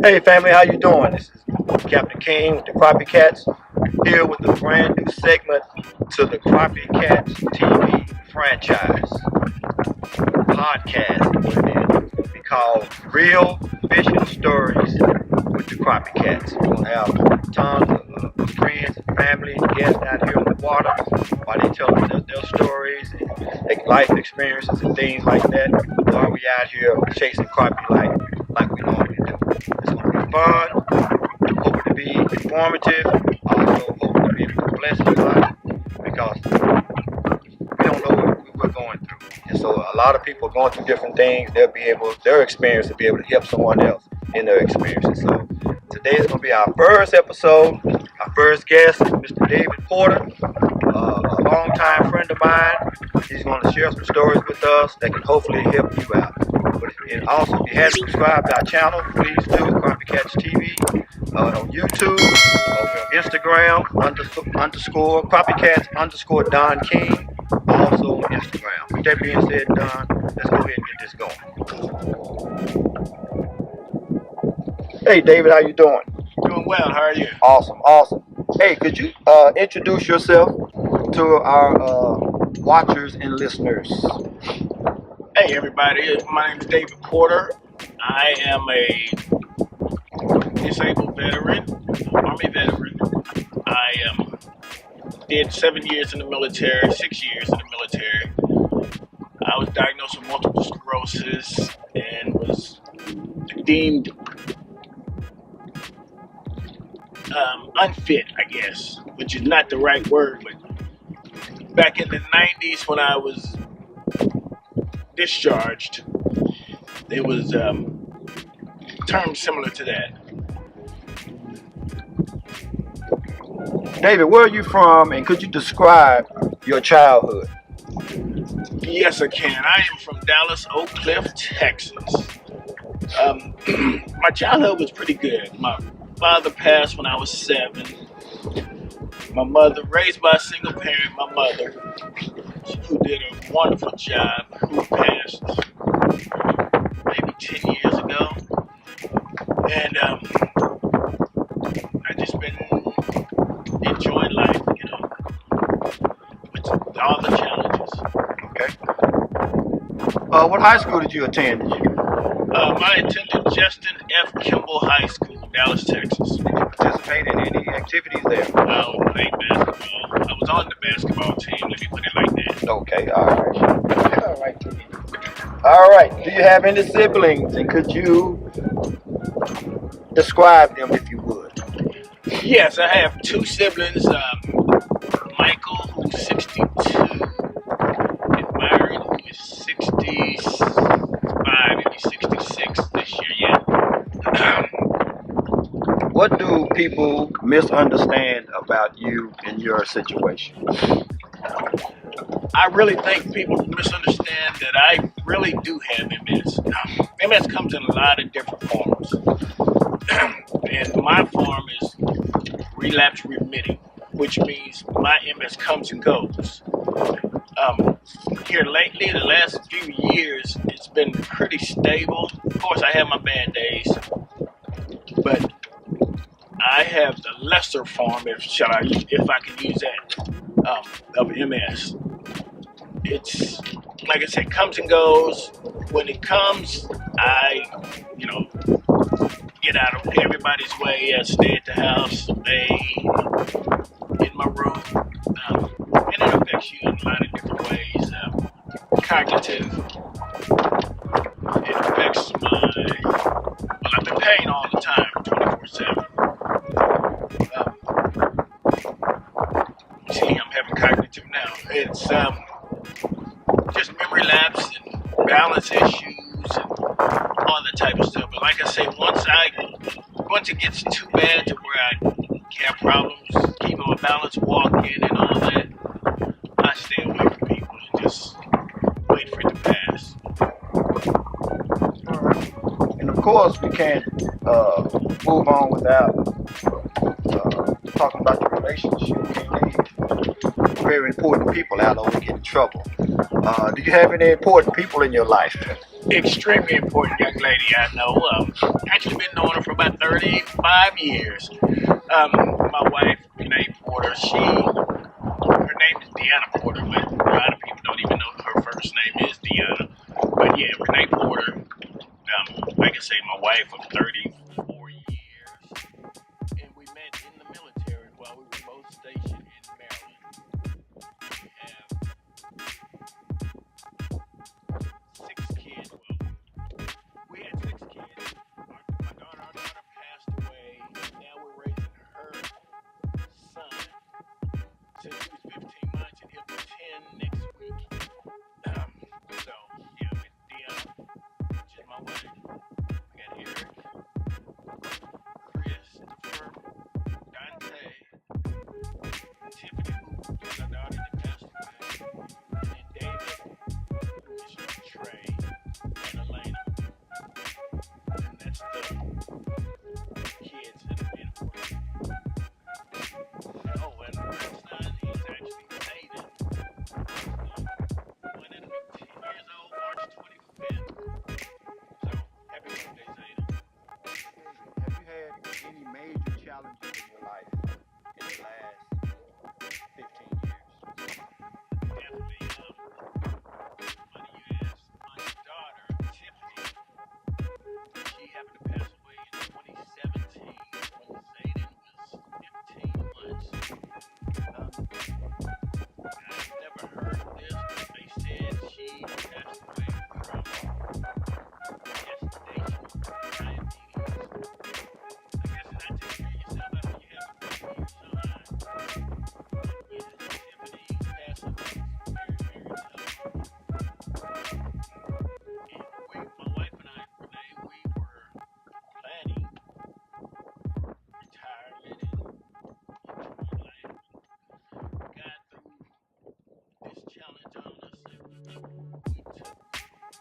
Hey family, how you doing? This is Captain King with the Crappie Cats, here with a brand new segment to the Crappie Cats TV franchise podcast. It's going to be called Real Fishing Stories with the Crappie Cats. We're going to have tons of friends and family and guests out here on the water while they tell us their stories and their life experiences and things like that while we out here chasing crappie like we normally do. It's going to be fun, hoping to be informative, also hoping to be able to bless your life because we don't know what we're going through. And so a lot of people are going through different things. Their experience to be able to help someone else in their experiences. So today is going to be our first episode. Our first guest is Mr. David Porter, a longtime friend of mine. He's going to share some stories with us that can hopefully help you out. And also, if you haven't subscribed to our channel, please do. Crappie Cats TV on YouTube, on Instagram, underscore Crappie Cats underscore Don King, also on Instagram. With that being said, Don, let's go ahead and get this going. Hey, David, how you doing? Doing well. How are you? Awesome. Hey, could you introduce yourself to our watchers and listeners? Hey, everybody. My name is David Porter. I am a disabled veteran, Army veteran. I did 7 years in the military, 6 years in the military. I was diagnosed with multiple sclerosis and was deemed unfit, I guess, which is not the right word, but back in the 90s when I was discharged, there was terms similar to that. David, where are you from, and could you describe your childhood? Yes, I can. I am from Dallas, Oak Cliff, Texas. My childhood was pretty good. My father passed when I was 7. My mother, raised by a single parent, my mother, who did a wonderful job, who passed maybe 10 years ago. And I just been enjoying life, with all the challenges. Okay. What high school did you attend? I attended Justin F. Kimball High School, Dallas, Texas. Did you participate in any activities there? I played basketball. I was on the basketball team, let me put it like that. Okay, all right. Do you have any siblings, and could you describe them if you would? Yes, I have 2 siblings. Michael, who's 62, and Myron, who is 65, maybe 66 this year yet. What do people misunderstand about you and your situation? I really think people misunderstand that I really do have MS. MS comes in a lot of different forms. And my form is relapse remitting, which means my MS comes and goes. Here lately, the last few years, it's been pretty stable. Of course, I have my bad days, but I have the lesser form, if I can use that, of MS. It's, like I said, comes and goes. When it comes, I, get out of everybody's way. I stay at the house, stay in my room. And it affects you in a lot of different ways. Cognitive. It affects I'm in pain all the time, 24/7. See, I'm having cognitive now. It's just memory lapse and balance issues and all that type of stuff. But like I say, once it gets too bad to where I have problems keeping my balance, walking and all that, I stay away from people and just wait for it to pass. And of course, we can't move on without talking about the relationship. You need very important people out or we get in trouble. Do you have any important people in your life? extremely important young lady I know. Actually been knowing her for about 35 years. My wife, Renee Porter, her name is Deanna Porter, but a lot of people don't even know her first name is Deanna. But yeah, Renee Porter, like I say, my wife of 34 years. And we met in the military while we were both stationed in Maryland. We had 6 kids. Our daughter passed away. Now we're raising her son since he was 15 months and he'll be 10 next week. So, yeah, with Deanna, which is my wife. We got Eric, Christopher, Dante, Tiffany, who is our daughter that passed away, and then David, who is Trey, and Elena. And that's the kids that have been for me. Oh, and my son, he's actually Zayden. One and 10 years old, March 25th. So, happy birthday, Zayden. Have you had any major challenges in your life in the last 15 years? Definitely, funny you asked. My daughter, Tiffany, she happened to pass away in 2017 when Zayden was 15 months. I've never heard of this, but they said she passed away from gestational diabetes. I guess it's not taking care of yourself after you have a baby or son. Yeah, Tiffany's passing was very, very tough. And my wife and I, Renee, we were planning retirement and enjoying life. Got through this challenge on us, and we took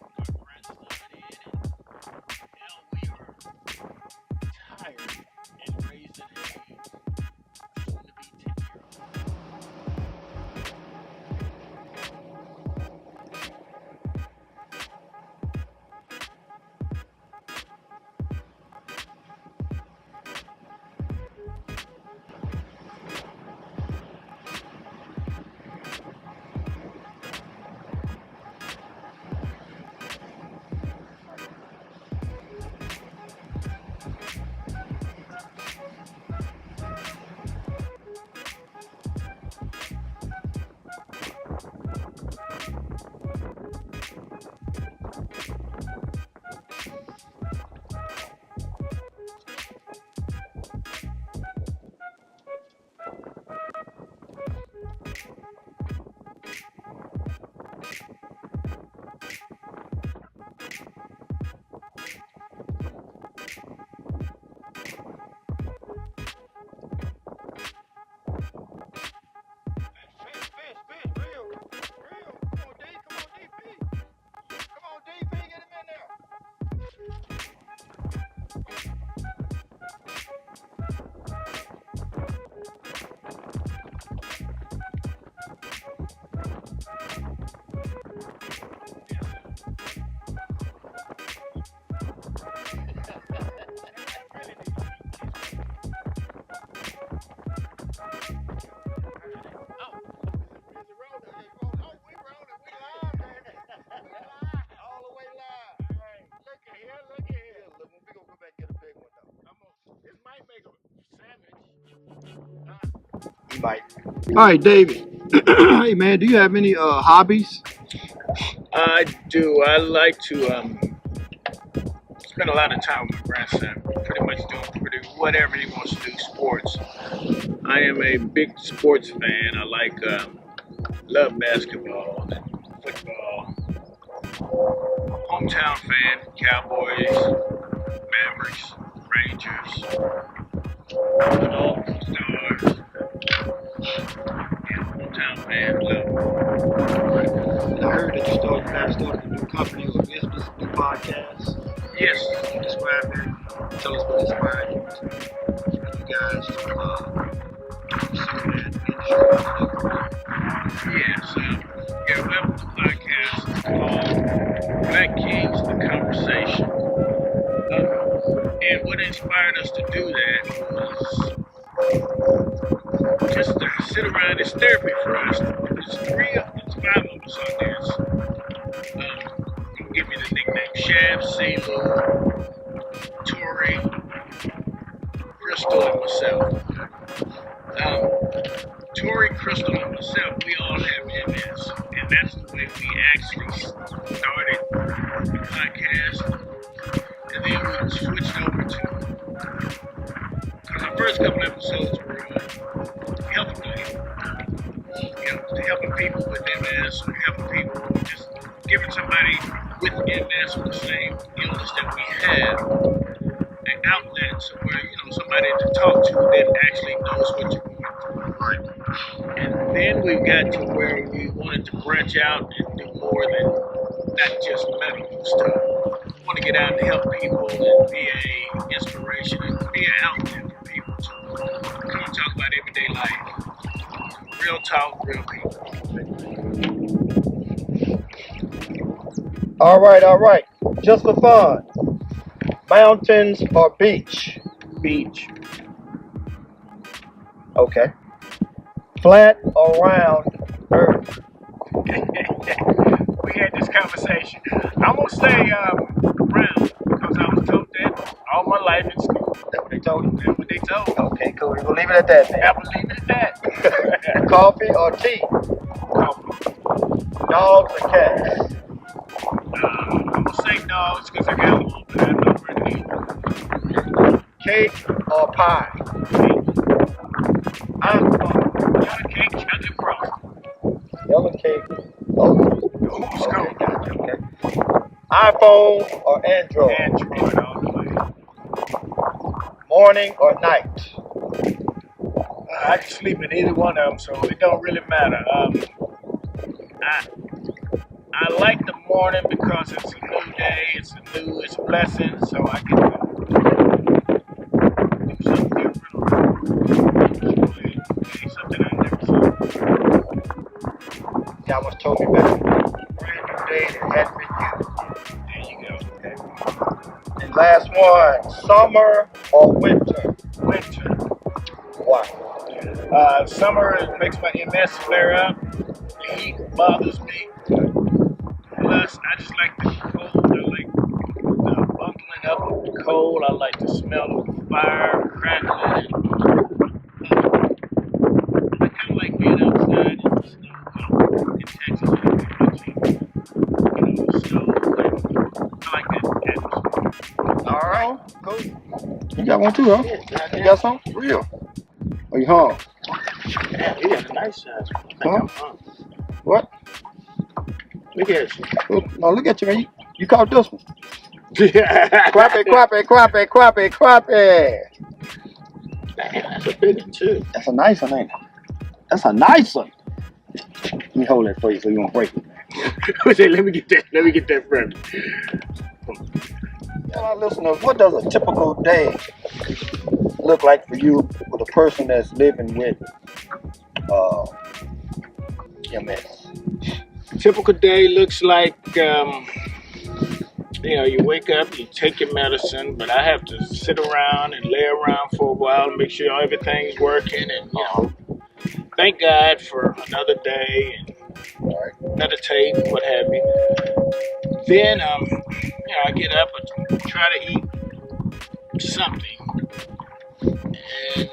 our grandson in, and now we are tired and raising a soon-to-be 10-year-old. He might. All right, David. Hey, man, do you have any hobbies? I do. I like to spend a lot of time with my grandson. Pretty much doing whatever he wants to do. Sports. I am a big sports fan. I like love basketball and football. Hometown fan. Cowboys, Mavericks, Rangers, all stars. Yeah, hometown fan. Love. I heard that you started a new company or business, new podcast. Yes. Can you describe that? Tell us what inspired you to you guys to pursue that industry. Yes. Yeah, we have a podcast called Black Kings, the CeeLo, Tori, Crystal, and myself. Tori, Crystal, and myself, we all have MS, and that's the way we actually started the podcast. And then we switched over to, because the first couple episodes were helping people, helping people with MS, or helping people, just giving somebody with MS or the same illness that we have an outlet, somewhere, somebody to talk to that actually knows what you're going through. Right. And then we got to where we wanted to branch out and do more than not just medical stuff. We want to get out and help people and be an inspiration and be an outlet for people to come and talk about everyday life. Real talk, real people. All right. Just for fun. Mountains or beach? Beach. Okay. Flat or round earth? We had this conversation. I'm going to say round, because I was told that all my life in school. That's what they told you? That's what they told me. Okay, cool. We'll leave it at that then. I will leave it at that. Coffee or tea? Coffee. Dogs or cats? I'm going to say dogs because I got a little bit of over. Cake or pie? Yellow cake, chocolate frosting. Yellow cake. Oh, Okay, gotcha. Okay. iPhone or Android? Android all the way. Morning or night? I can sleep in either one of them, so it don't really matter. I like the morning because it's a new day, it's a blessing, so I get to do something different or do something I never saw. Y'all was told me better. Brand new day that hadn't been There you go. used. And last one, summer or winter? Winter. Why? Summer makes my MS flare up. The heat bothers me. Plus, I just like the cold. I like the buckling up of the cold. I like the smell of the fire crackling. I kind of like being outside in the snow. In Texas, snow. I like that atmosphere. All right, cool. You got one too, huh? Yeah, You got some? Real? Or you home? Yeah, he got a nice size. I think Huh? I'm hung. What? Look at you. No, look at you, man. You caught this one. Crappie. Crappie. Damn, that's a big one too. That's a nice one, ain't it? That's a nice one. Let me hold that for you so you won't break it, man. Let me get that from you. Tell our listeners, what does a typical day look like for you with a person that's living with MS? Typical day looks like, you wake up, you take your medicine, but I have to sit around and lay around for a while and make sure everything's working and, thank God for another day and meditate and what have you. Then, I get up and try to eat something. And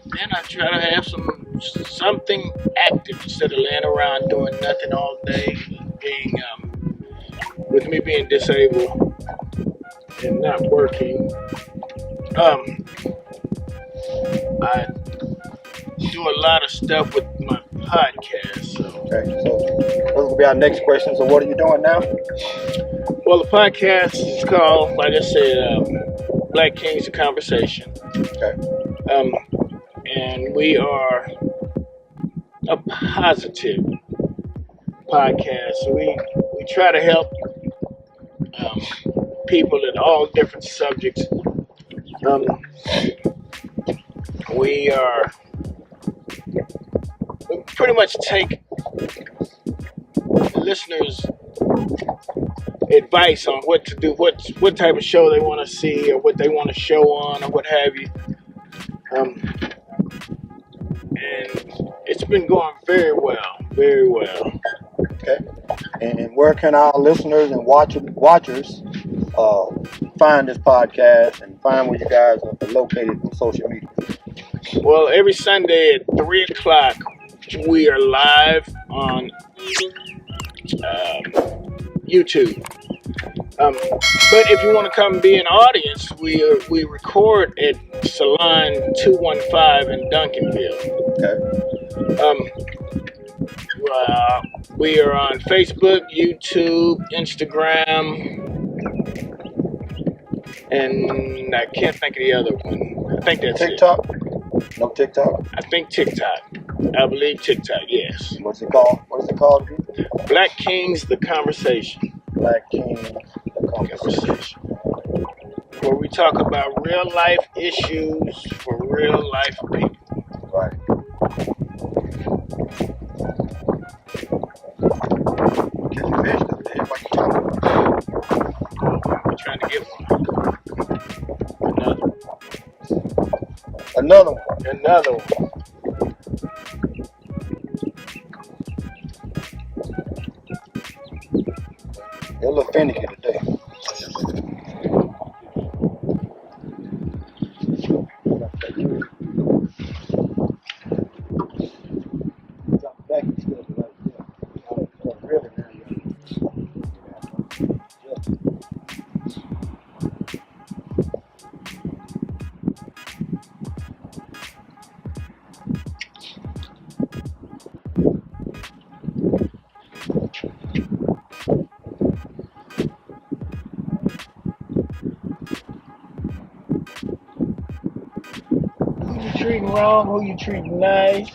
then I try to have something active instead of laying around doing nothing all day. With me being disabled and not working, I do a lot of stuff with my podcast. So. Okay, so those will be our next question. So what are you doing now? Well, the podcast is called, like I said, Black Kings of Conversation. Okay. And we are a positive podcast. So we try to help people in all different subjects. We pretty much take listeners' advice on what to do, what type of show they want to see, or what they want to show on, or what have you. And it's been going very well, very well. Okay. And where can our listeners and watchers find this podcast and find where you guys are located on social media? Well, every Sunday at 3 o'clock, we are live on YouTube. But if you want to come be an audience, we record at Salon 215 in Duncanville. Okay. We are on Facebook, YouTube, Instagram, and I can't think of the other one. I think that's TikTok? No TikTok? I think TikTok. I believe TikTok, yes. What's it called? What is it called? Black Kings, The Conversation. Black Kings, The Conversation. Where we talk about real life issues for real life people. Right. Catch a fish though, Dave. What you talking about? I'm trying to get one. Another one. Another one. You're a little finicky today. Who you treating wrong, who you treating nice,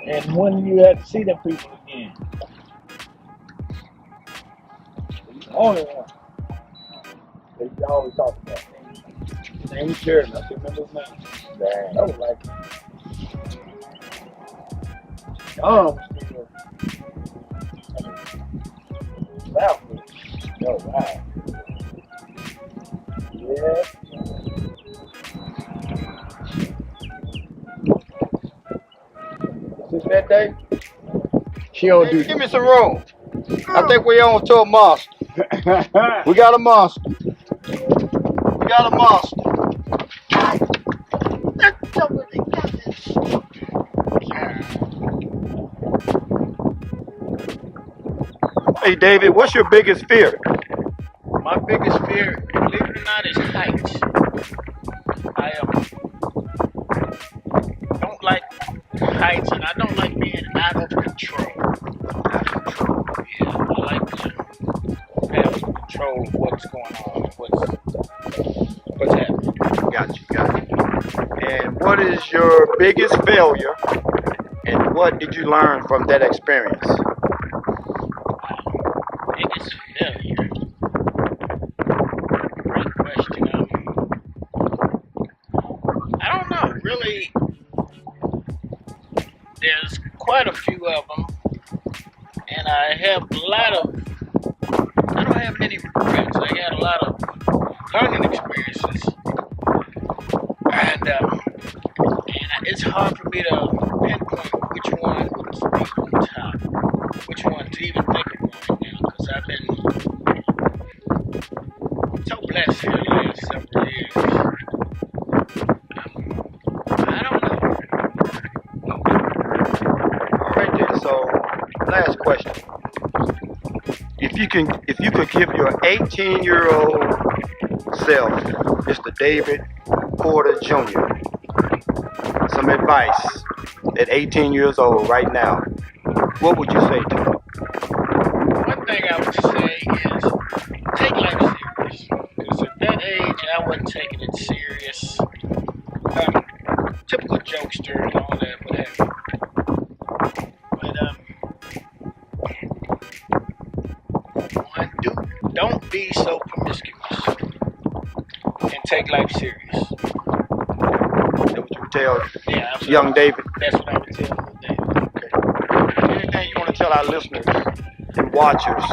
and when you have to see them people again. Only one. They always talk about it. His name was Sheridan. I can't remember his name. Dang. I was like, was still South. Oh, wow. Yeah. Since that day, She don't do Give me some room. I think we on to a monster. We got a monster. We got a monster. Hey David, what's your biggest fear? My biggest fear, believe it or not, is heights. I don't like heights, and I don't like being out of control. Yeah, I like to have control of what's going on, what's happening. Got you. And what is your biggest failure, and what did you learn from that experience? Biggest failure. Great question. I don't know. Really, there's quite a few of them, and I have a lot of. I don't have many regrets. I had a lot of learning experiences, and it's hard for me to pinpoint which one would be on top, which one to even think about right now, because I've been so blessed here the last several years. I don't know. All right then. So, last question. If you could give your 18-year-old self, Mr. David Porter Jr., some advice at 18 years old right now, what would you say to him? One thing I would say is take life serious. Because at that age, I wasn't taking it serious. Typical jokester and all that, what have you. But don't be so promiscuous and take life serious. Is that what you would tell Yeah, young David? That's what I would tell young David. Okay. Anything you want to tell our listeners and watchers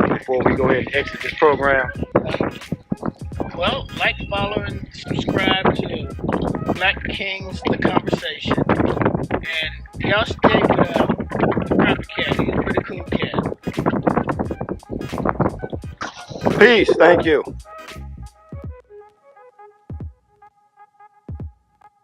before we go ahead and exit this program? Well, like, follow, and subscribe to Black Kings, The Conversation. And y'all stay with the Crappie cat. He's a pretty cool cat. Peace. Thank you.